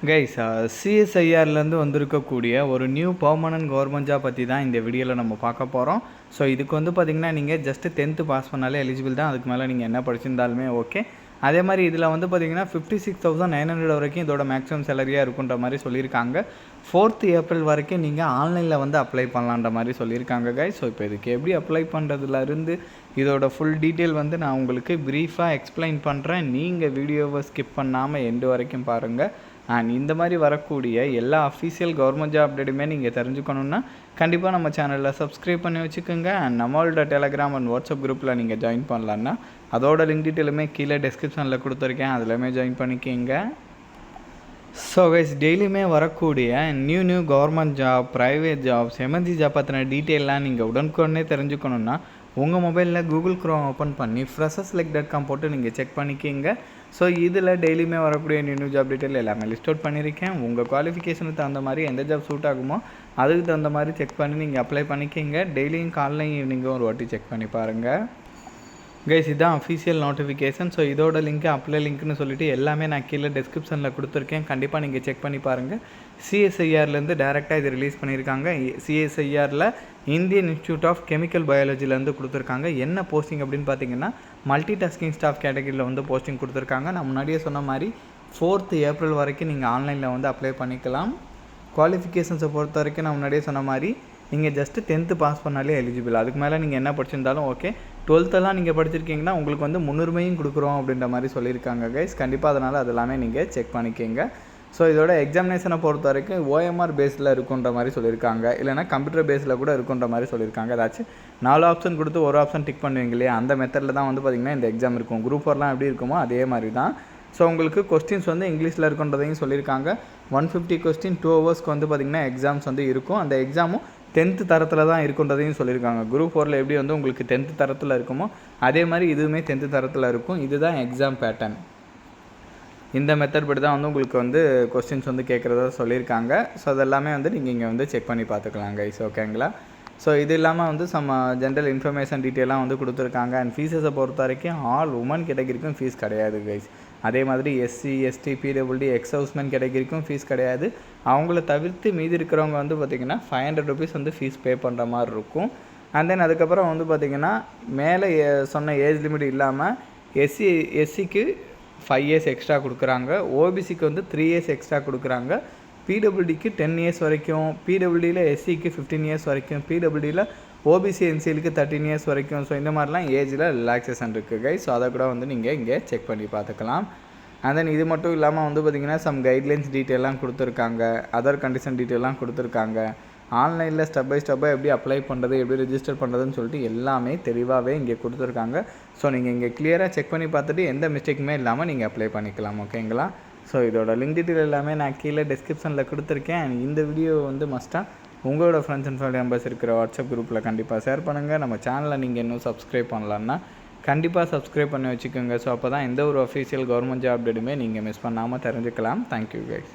Guys சிஎஸ்ஐஆர்லேருந்து வந்திருக்கக்கூடிய ஒரு new permanent government job பற்றி தான் இந்த வீடியோவில் நம்ம பார்க்க போகிறோம். ஸோ இதுக்கு வந்து பார்த்திங்கன்னா நீங்கள் ஜஸ்ட்டு 10th பாஸ் பண்ணாலே எலிஜிபிள் தான். அதுக்கு மேலே நீங்கள் என்ன படிச்சிருந்தாலுமே ஓகே. அதே மாதிரி இதில் வந்து பார்த்திங்கன்னா 56,900 வரைக்கும் இதோட மேக்ஸிமம் சேலரியாக இருக்குன்ற மாதிரி சொல்லியிருக்காங்க. 4th ஏப்ரல் வரைக்கும் நீங்கள் ஆன்லைனில் வந்து அப்ளை பண்ணலான்ற மாதிரி சொல்லியிருக்காங்க கைஸ். ஸோ இப்போ இதுக்கு எப்படி அப்ளை பண்ணுறதுலேருந்து இதோட ஃபுல் டீட்டெயில் வந்து நான் உங்களுக்கு ப்ரீஃபாக எக்ஸ்பிளைன் பண்ணுறேன். நீங்கள் வீடியோவை ஸ்கிப் பண்ணாமல் எண்டு வரைக்கும் பாருங்கள். அண்ட் இந்த மாதிரி வரக்கூடிய எல்லா அஃபீஷியல் கவர்மெண்ட் ஜாப் அப்டேட்டுமே நீங்கள் தெரிஞ்சுக்கணுன்னா கண்டிப்பாக நம்ம சேனலில் சப்ஸ்கிரைப் பண்ணி வச்சுக்கோங்க. அண்ட் நம்மளோட டெலகிராம் அண்ட் வாட்ஸ்அப் குரூப்பில் நீங்கள் ஜாயின் பண்ணலான்னா அதோட லிங்க் டீட்டெயிலுமே கீழே டிஸ்கிரிப்ஷனில் கொடுத்துருக்கேன், அதிலுமே ஜாயின் பண்ணிக்கிங்க. ஸோ கைஸ், டெய்லியுமே வரக்கூடிய new government job, private jobs, emergency job பற்றின டீட்டெயிலாம் நீங்கள் உடனுக்குடனே தெரிஞ்சுக்கணுன்னா உங்கள் மொபைலில் கூகுள் க்ரோம் ஓப்பன் பண்ணி freshers.com போட்டு நீங்கள் செக் பண்ணிக்கிங்க. ஸோ இதில் டெய்லியுமே வரக்கூடிய நியூ ஜாப் டீட்டெயில் எல்லாமே லிஸ்ட் அவுட் பண்ணியிருக்கேன். உங்கள் குவாலிஃபிகேஷனுக்கு தகுந்த மாதிரி எந்த ஜாப் சூட் ஆகுமோ அதுக்கு தகுந்த மாதிரி செக் பண்ணி நீங்கள் அப்ளை பண்ணிக்கிங்க. டெய்லியும் காலைலையும் ஈவினிங்கும் ஒரு வாட்டி செக் பண்ணி பாருங்கள். கைஸ், இதுதான் அஃபீஷியல் நோட்டிஃபிகேஷன். ஸோ இதோட லிங்க்கு அப்ளை லிங்க்னு சொல்லிட்டு எல்லாமே நான் கீழே டிஸ்கிரிப்ஷனில் கொடுத்துருக்கேன். கண்டிப்பாக நீங்கள் செக் பண்ணி பாருங்கள். சிஎஸ்ஐஆர்லேருந்து டேரெக்டாக இது ரிலீஸ் பண்ணியிருக்காங்க. சிஎஸ்ஐஆரில் இந்தியன் இன்ஸ்டியூட் ஆஃப் கெமிக்கல் பயாலஜிலேருந்து கொடுத்துருக்காங்க. என்ன போஸ்டிங் அப்படின்னு பார்த்தீங்கன்னா மல்டி டாஸ்கிங் ஸ்டாஃப் கேட்டகரியில் வந்து போஸ்டிங் கொடுத்துருக்காங்க. நான் முன்னாடியே சொன்ன மாதிரி 4th ஏப்ரல் வரைக்கும் நீங்கள் ஆன்லைனில் வந்து அப்ளை பண்ணிக்கலாம். குவாலிஃபிகேஷன்ஸை பொறுத்த வரைக்கும் நான் முன்னாடியே சொன்ன மாதிரி நீங்கள் ஜஸ்ட்டு 10th பாஸ் பண்ணாலே எலிஜிபிள். அதுக்கு மேலே நீங்கள் என்ன படிச்சிருந்தாலும் ஓகே. 12th நீங்கள் படிச்சிருக்கீங்கன்னா உங்களுக்கு வந்து முன்னுரிமையும் கொடுக்குறோம் அப்படின்ற மாதிரி சொல்லியிருக்காங்க கைஸ். கண்டிப்பாக அதனால் அதெல்லாமே நீங்கள் செக் பண்ணிக்கிங்க. ஸோ இதோட எக்ஸாமினேஷனை பொறுத்த வரைக்கும் OMR பேஸில் இருக்குன்ற மாதிரி சொல்லியிருக்காங்க, இல்லைனா கம்ப்யூட்டர் பேஸில் கூட இருக்குன்ற மாதிரி சொல்லியிருக்காங்க. ஏதாச்சும் 4 ஆப்ஷன் கொடுத்து ஒரு ஆப்ஷன் டிக் பண்ணுவீங்க இல்லையா, அந்த மெத்தடில் தான் வந்து பார்த்திங்கன்னா இந்த எக்ஸாம் இருக்கும். குரூப் 4 எப்படி இருக்குமோ அதே மாதிரி தான். ஸோ உங்களுக்கு கொஸ்டின்ஸ் வந்து இங்கிலீஷில் இருக்குன்றதையும் சொல்லியிருக்காங்க. 150 கொஸ்டின் 2 ஹவர்ஸ்க்கு வந்து பார்த்திங்கன்னா எக்ஸாம்ஸ் வந்து இருக்கும். அந்த எக்ஸாமும் 10th தரத்தில் தான் இருக்குன்றதையும் சொல்லியிருக்காங்க. குரூப் 4 எப்படி வந்து உங்களுக்கு 10th தரத்தில் இருக்குமோ அதே மாதிரி இதுவுமே 10th தரத்தில் இருக்கும். இதுதான் எக்ஸாம் பேட்டர்ன். இந்த மெத்தட் படி தான் வந்து உங்களுக்கு வந்து கொஸ்டின்ஸ் வந்து கேட்குறதா சொல்லியிருக்காங்க. ஸோ அதெல்லாமே வந்து நீங்கள் இங்கே வந்து செக் பண்ணி பார்த்துக்கலாம் கைஸ், ஓகேங்களா. ஸோ இது இல்லாமல் வந்து ஜென்ரல் இன்ஃபர்மேஷன் டீட்டெயிலாக வந்து கொடுத்துருக்காங்க. அண்ட் ஃபீஸஸை பொறுத்த வரைக்கும் ஆல் உமன் கேட்டகரிக்கும் ஃபீஸ் கிடையாது கைஸ். அதே மாதிரி SC ST PWD எக்ஸ் ஹவுஸ்மேன் கேட்டகரிக்கும் ஃபீஸ் கிடையாது. அவங்கள தவிர்த்து மீதி இருக்கிறவங்க வந்து பார்த்திங்கன்னா 500 ருபீஸ் வந்து ஃபீஸ் பே பண்ணுற மாதிரி இருக்கும். அண்ட் தென் அதுக்கப்புறம் வந்து பார்த்திங்கன்னா மேலே சொன்ன ஏஜ் லிமிட் இல்லாமல் SCக்கு 5 இயர்ஸ் எக்ஸ்ட்ரா கொடுக்குறாங்க. OBCக்கு வந்து 3 இயர்ஸ் எக்ஸ்ட்ரா கொடுக்குறாங்க. PWDக்கு 10 இயர்ஸ் வரைக்கும், PWDயில் SCக்கு 15 இயர்ஸ் வரைக்கும், PWDயில் OBC NCLக்கு 13 இயர்ஸ் வரைக்கும். ஸோ இந்த மாதிரிலாம் ஏஜில் ரிலாக்ஸேஷன் இருக்குது கைஸ். ஸோ அதை கூட வந்து நீங்கள் இங்கே செக் பண்ணி பார்த்துக்கலாம். அண்ட் தென் இது மட்டும் இல்லாமல் வந்து பார்த்திங்கன்னா சம் கைட்லைன்ஸ் டீட்டெயிலாம் கொடுத்துருக்காங்க, அதர் கண்டிஷன் டீட்டெயிலாம் கொடுத்துருக்காங்க. ஆன்லைனில் ஸ்டெப் பை ஸ்டெப்பாக எப்படி அப்ளை பண்ணுறது, எப்படி ரெஜிஸ்டர் பண்ணுறதுன்னு சொல்லிட்டு எல்லாமே தெளிவாகவே இங்கே கொடுத்துருக்காங்க. ஸோ நீங்கள் இங்கே கிளியராக செக் பண்ணி பார்த்துட்டு எந்த மிஸ்டேக்குமே இல்லாமல் நீங்கள் அப்ளை பண்ணிக்கலாம், ஓகேங்களா. ஸோ இதோட லிங்க் டீட்டெயில் எல்லாமே நான் கீழே டிஸ்கிரிப்ஷனில் கொடுத்துருக்கேன். அண்ட் இந்த வீடியோ வந்து மஸ்ட்டாக உங்களோட ஃப்ரெண்ட்ஸ் அண்ட் ஃபேமிலி மெம்பர்ஸ் இருக்கிற வாட்ஸ்அப் குரூப்பில் கண்டிப்பாக ஷேர் பண்ணுங்கள். நம்ம சேனலை நீங்கள் இன்னும் சப்ஸ்கிரைப் பண்ணலான்னா கண்டிப்பாக சப்ஸ்கிரைப் பண்ணி வச்சுக்கோங்க. ஸோ அப்போ தான் எந்த ஒரு அஃபீஷியல் கவர்மெண்ட் ஜாப் அப்டேட்டுமே நீங்கள் மிஸ் பண்ணாமல் தெரிஞ்சுக்கலாம். Thank you guys.